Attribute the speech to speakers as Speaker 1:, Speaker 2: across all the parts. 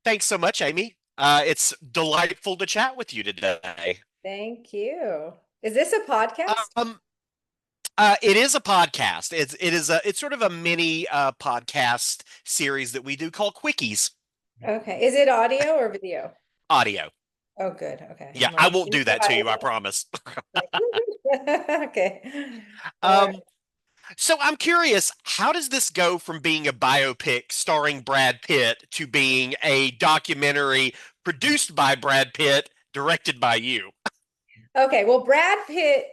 Speaker 1: Thanks so much, Amy. It's delightful to chat with you today.
Speaker 2: Thank you. Is this a podcast?
Speaker 1: Um, it is a podcast. It's sort of a mini podcast series that we do called Quickies
Speaker 2: Okay. Is it audio or video?
Speaker 1: audio.
Speaker 2: Oh, good. Okay.
Speaker 1: Yeah,
Speaker 2: I'm
Speaker 1: I
Speaker 2: like,
Speaker 1: won't do that to you, I promise.
Speaker 2: like, okay. All right.
Speaker 1: Um, so I'm curious, how does this go from being a biopic starring Brad Pitt to being a documentary produced by Brad Pitt, directed by you?
Speaker 2: Okay. Well, Brad Pitt,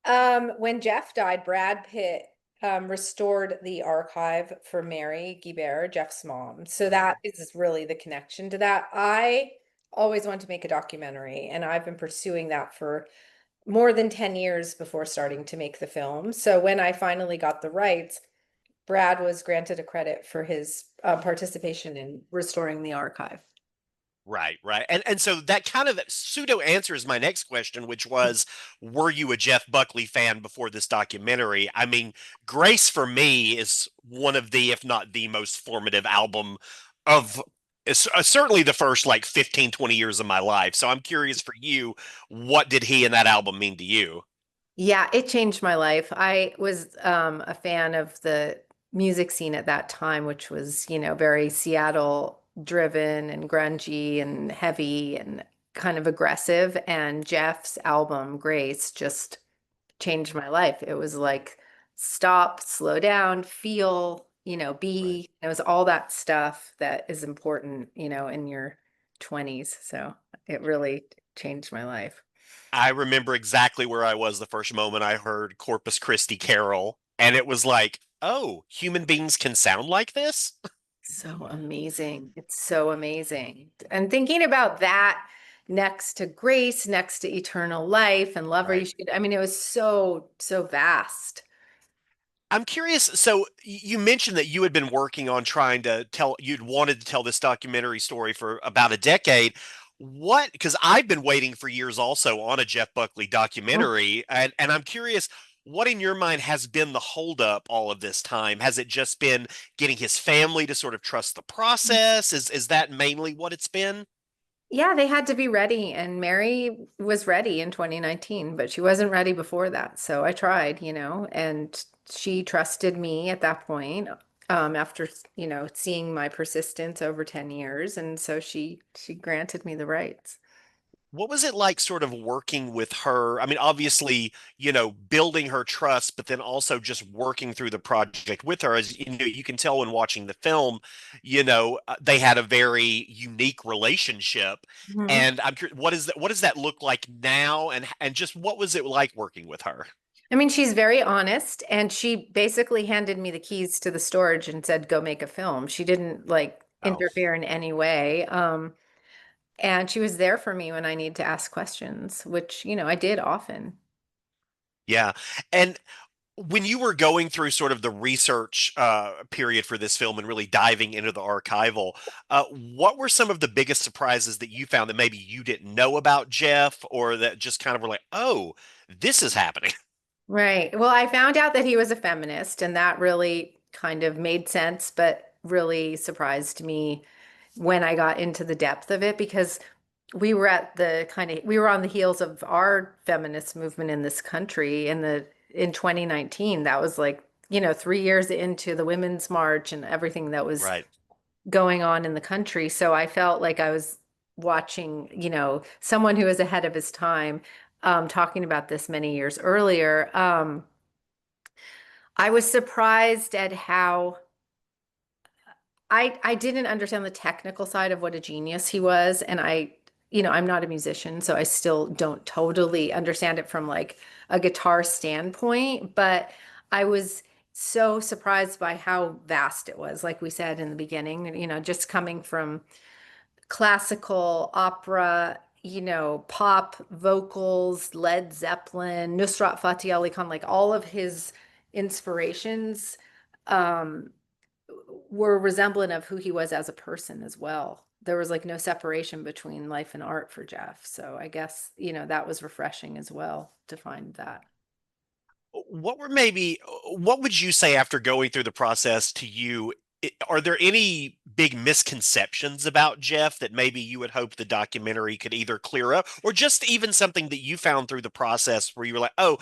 Speaker 2: when Jeff died, Brad Pitt restored the archive for Mary Guibert, Jeff's mom. So that is really the connection to that. I always wanted to make a documentary, and I've been pursuing that for more than 10 years before starting to make the film. So when I finally got the rights, Brad was granted a credit for his participation in restoring the archive.
Speaker 1: Right, right. And so that kind of pseudo answers my next question, which was, were you a Jeff Buckley fan before this documentary? I mean, Grace for me is one of the, if not the most formative album of certainly the first like 15, 20 years of my life. So I'm curious for you, what did he and that album mean to you?
Speaker 2: Yeah, it changed my life. I was a fan of the music scene at that time, which was, very Seattle driven and grungy and heavy and kind of aggressive. And Jeff's album, Grace, just changed my life. It was like stop, slow down, feel,
Speaker 1: Right.
Speaker 2: be. It was all that stuff that is important, in your 20s. So it really changed my life.
Speaker 1: I remember exactly where I was the first moment I heard Corpus Christi Carol, and it was like, oh, human beings can sound like this?
Speaker 2: So amazing. It's so amazing. And thinking about that next to grace, next to eternal life and lover you
Speaker 1: Right.
Speaker 2: should, I mean, it was so, so vast.
Speaker 1: I'm curious. So you mentioned that you had been working on trying to tell, you'd wanted to tell this documentary story for about a decade. What, because I've been waiting for years also on a Jeff Buckley documentary, and I'm curious, what in your mind has been the holdup all of this time? Has it just been getting his family to sort of trust the process? Is that mainly what it's been?
Speaker 2: Yeah, they had to be ready. And Mary was ready in 2019, but she wasn't ready before that. So I tried, and she trusted me at that point, after, seeing my persistence over 10 years. And so she granted me the rights.
Speaker 1: What was it like sort of working with her? I mean, obviously, building her trust, but then also just working through the project with her. As you can tell when watching the film, they had a very unique relationship.
Speaker 2: Mhm.
Speaker 1: And I'm curious, what does that look like now? And just what was it like working with her?
Speaker 2: I mean, she's very honest, and she basically handed me the keys to the storage and said, "Go make a film." She didn't like
Speaker 1: Oh,
Speaker 2: interfere in any way. And she was there for me when I need to ask questions, which, I did often.
Speaker 1: yeah. And when you were going through sort of the research period for this film and really diving into the archival, what were some of the biggest surprises that you found that maybe you didn't know about Jeff, or that just kind of were like, oh, this is happening?
Speaker 2: Right. Well, I found out that he was a feminist, and that really kind of made sense, but really surprised me when I got into the depth of it because we were on the heels of our feminist movement in this country in 2019. That was like, 3 years into the Women's March and everything that was
Speaker 1: Right.
Speaker 2: going on in the country. So I felt like I was watching, someone who was ahead of his time, talking about this many years earlier. I was surprised at how I didn't understand the technical side of what a genius he was, and I'm not a musician, so I still don't totally understand it from like a guitar standpoint, but I was so surprised by how vast it was, like we said in the beginning, just coming from classical opera, pop vocals, Led Zeppelin, Nusrat Fateh Ali Khan, like all of his inspirations um, were resemblant of who he was as a person as well. There was like no separation between life and art for Jeff. So I guess, that was refreshing as well to find that.
Speaker 1: What would you say after going through the process to you? are there any big misconceptions about Jeff that maybe you would hope the documentary could either clear up, or just even something that you found through the process where you were like, oh,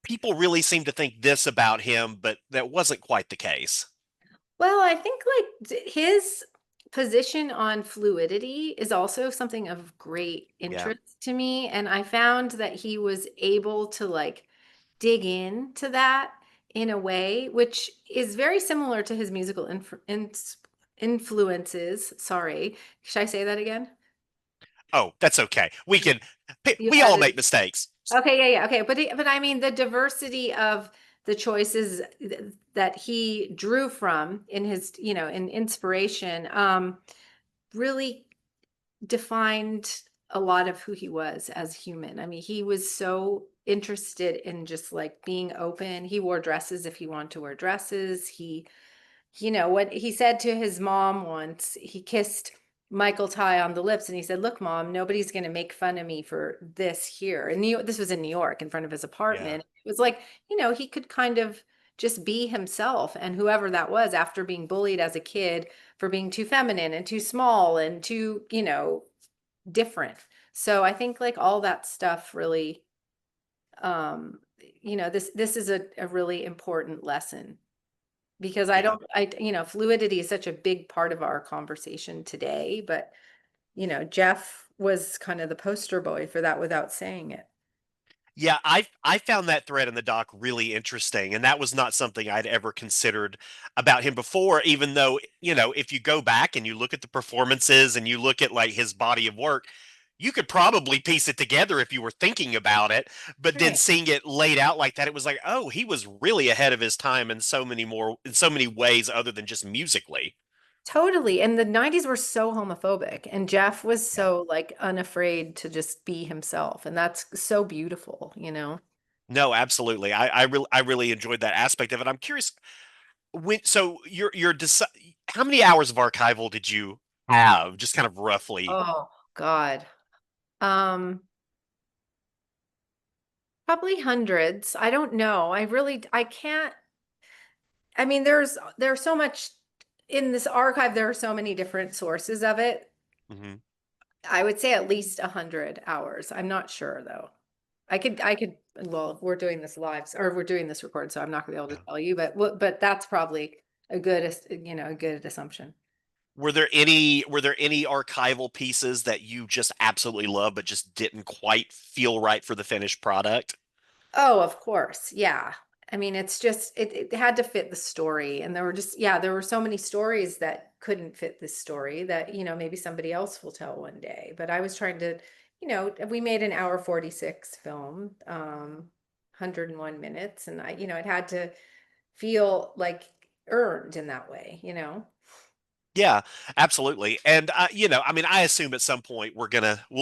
Speaker 1: people really seem to think this about him, but that wasn't quite the case?
Speaker 2: Well, I think like his position on fluidity is also something of great
Speaker 1: Yeah.
Speaker 2: interest to me. And I found that he was able to like dig into that in a way which is very similar to his musical influences. Sorry, should I say that again?
Speaker 1: Oh, that's okay.
Speaker 2: You
Speaker 1: We all
Speaker 2: added.
Speaker 1: make mistakes.
Speaker 2: Okay, yeah, yeah, okay, but I mean the diversity of the choices that he drew from in his, in inspiration, really defined a lot of who he was as human. I mean, he was so interested in just like being open. He wore dresses if he wanted to wear dresses. What he said to his mom once, he kissed Michael Ty on the lips and he said, "Look, mom, nobody's going to make fun of me for this here." And this was in New York in front of his
Speaker 1: Yeah.
Speaker 2: apartment. It was like, he could kind of just be himself. And whoever that was after being bullied as a kid for being too feminine and too small and too, different. So I think like all that stuff really, this is a really important lesson because I
Speaker 1: Yeah.
Speaker 2: don't, I, fluidity is such a big part of our conversation today, but, Jeff was kind of the poster boy for that without saying it.
Speaker 1: Yeah, I found that thread in the doc really interesting, and that was not something I'd ever considered about him before, even though, if you go back and you look at the performances and you look at like his body of work, you could probably piece it together if you were thinking about it, but then
Speaker 2: Right.
Speaker 1: seeing it laid out like that, it was like, oh, he was really ahead of his time in so many ways other than just musically.
Speaker 2: Totally. And the 90s were so homophobic, and Jeff was
Speaker 1: Yeah.
Speaker 2: so like unafraid to just be himself. And that's so beautiful.
Speaker 1: No, absolutely. I really enjoyed that aspect of it. I'm curious, so how many hours of archival did you have, just kind of roughly?
Speaker 2: Oh God. Um, Probably hundreds. I don't know. I can't. I mean, there's so much in this archive. There are so many different sources of it.
Speaker 1: Hmm.
Speaker 2: I would say at least 100 hours. I'm not sure though. Well, we're doing this live or we're doing this record, so I'm not gonna be able
Speaker 1: Yeah.
Speaker 2: to tell you, but that's probably a good assumption.
Speaker 1: Were there any archival pieces that you just absolutely love but just didn't quite feel right for the finished product?
Speaker 2: Oh, of course. Yeah. I mean, it's just it had to fit the story. And there were so many stories that couldn't fit this story that, maybe somebody else will tell one day. But I was trying to, we made an hour 46 film, 101 minutes, and it had to feel like earned in that way.
Speaker 1: Yeah, absolutely. And I mean, I assume at some point we'll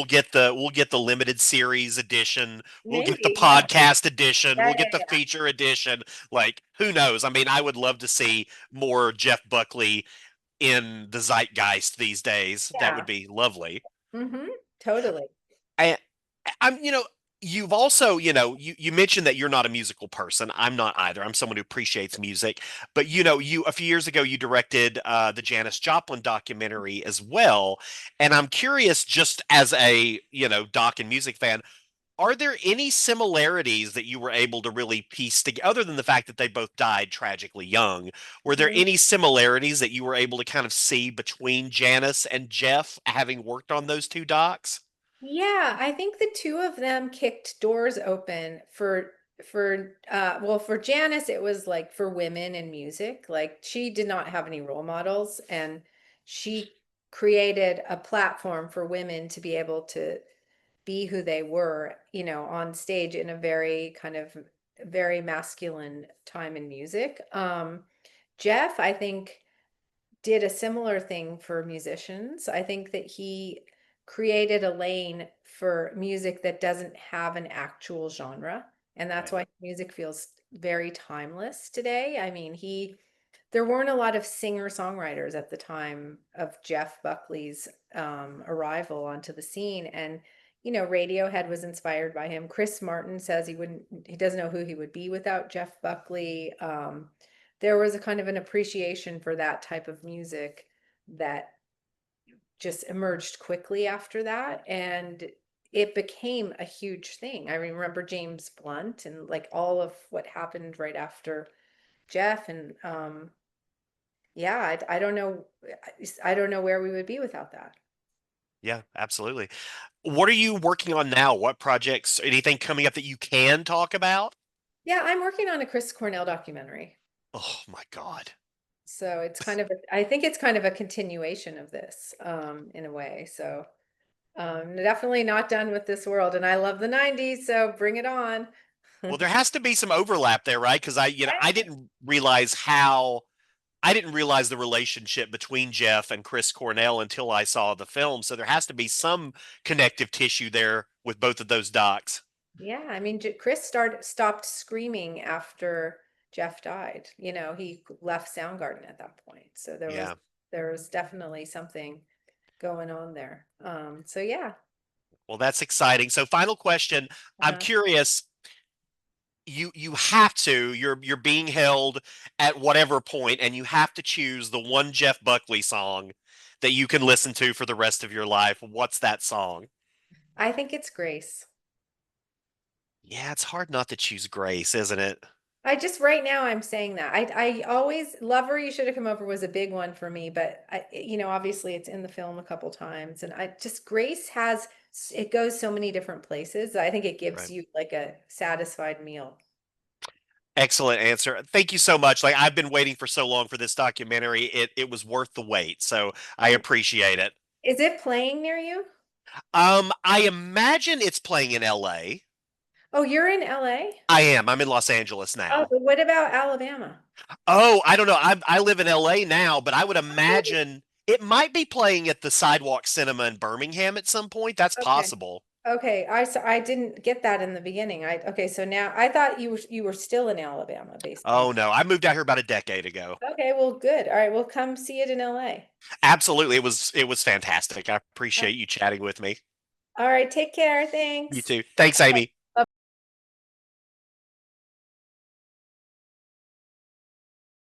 Speaker 1: get the limited series edition, we'll get the
Speaker 2: Maybe, yeah.
Speaker 1: podcast edition,
Speaker 2: Yeah,
Speaker 1: we'll
Speaker 2: yeah,
Speaker 1: get the
Speaker 2: yeah.
Speaker 1: feature edition. Like, who knows? I mean, I would love to see more Jeff Buckley in the zeitgeist these days. That would
Speaker 2: Yeah.
Speaker 1: be lovely.
Speaker 2: Mm-hmm. Totally.
Speaker 1: I, you've also, you mentioned that you're not a musical person. I'm not either. I'm someone who appreciates music. But you a few years ago you directed the Janis Joplin documentary as well. And I'm curious, just as a, doc and music fan, are there any similarities that you were able to really piece together, other than the fact that they both died tragically young? Were there
Speaker 2: Mhm.
Speaker 1: any similarities that you were able to kind of see between Janice and Jeff having worked on those two docs?
Speaker 2: Yeah, I think the two of them kicked doors open for Janice it was like for women in music. Like she did not have any role models and she created a platform for women to be able to be who they were, on stage in a very kind of very masculine time in music. Jeff, I think did a similar thing for musicians. I think that he created a lane for music that doesn't have an actual genre. And that's
Speaker 1: Right.
Speaker 2: why music feels very timeless today. I mean, there weren't a lot of singer-songwriters at the time of Jeff Buckley's arrival onto the scene. And, Radiohead was inspired by him. Chris Martin says he doesn't know who he would be without Jeff Buckley. there was a kind of an appreciation for that type of music that just emerged quickly after that. And it became a huge thing. I remember James Blunt and like all of what happened right after Jeff. And yeah, I don't know. I don't know where we would be without that.
Speaker 1: Yeah, absolutely. What are you working on now? What projects, anything coming up that you can talk about?
Speaker 2: Yeah, I'm working on a Chris Cornell documentary.
Speaker 1: Oh my God.
Speaker 2: So it's kind of I think it's kind of a continuation of this, in a way. So definitely not done with this world. And I love the 90s, so bring it on.
Speaker 1: Well, there has to be some overlap there, right? Because I didn't realize the relationship between Jeff and Chris Cornell until I saw the film. So there has to be some connective tissue there with both of those docs.
Speaker 2: Yeah, I mean, Chris stopped screaming after Jeff died. You know, he left Soundgarden at that point. So
Speaker 1: Yeah.
Speaker 2: there was definitely something going on there. So yeah.
Speaker 1: Well, that's exciting. So final question. I'm
Speaker 2: Uh-huh.
Speaker 1: curious, you have to, you're being held at whatever point, and you have to choose the one Jeff Buckley song that you can listen to for the rest of your life. What's that song?
Speaker 2: I think it's Grace.
Speaker 1: Yeah, it's hard not to choose Grace, isn't it?
Speaker 2: I just right now I'm saying that. I always Lover You Should Have Come Over was a big one for me, but obviously it's in the film a couple times and I just Grace has it goes so many different places. I think it gives
Speaker 1: Right.
Speaker 2: you like a satisfied meal.
Speaker 1: Excellent answer. Thank you so much. Like I've been waiting for so long for this documentary. It was worth the wait. So I appreciate it.
Speaker 2: Is it playing near you?
Speaker 1: I imagine it's playing in LA.
Speaker 2: Oh, you're in LA?
Speaker 1: I am. I'm in Los Angeles
Speaker 2: Oh,
Speaker 1: now.
Speaker 2: but what about Alabama?
Speaker 1: Oh, I don't know. I live in LA now, but I would imagine it might be playing at the Sidewalk Cinema in Birmingham at some point. That's
Speaker 2: Okay.
Speaker 1: possible.
Speaker 2: Okay, I didn't get that in the beginning. Okay, so now I thought you were still in Alabama based on.
Speaker 1: Oh no, I moved out here about a decade ago.
Speaker 2: Okay, well, good. All right, we'll come see it in LA.
Speaker 1: Absolutely. It was fantastic. I appreciate you chatting with me.
Speaker 2: All right, take care.
Speaker 1: You
Speaker 2: Thanks.
Speaker 1: too. Thanks, Amy.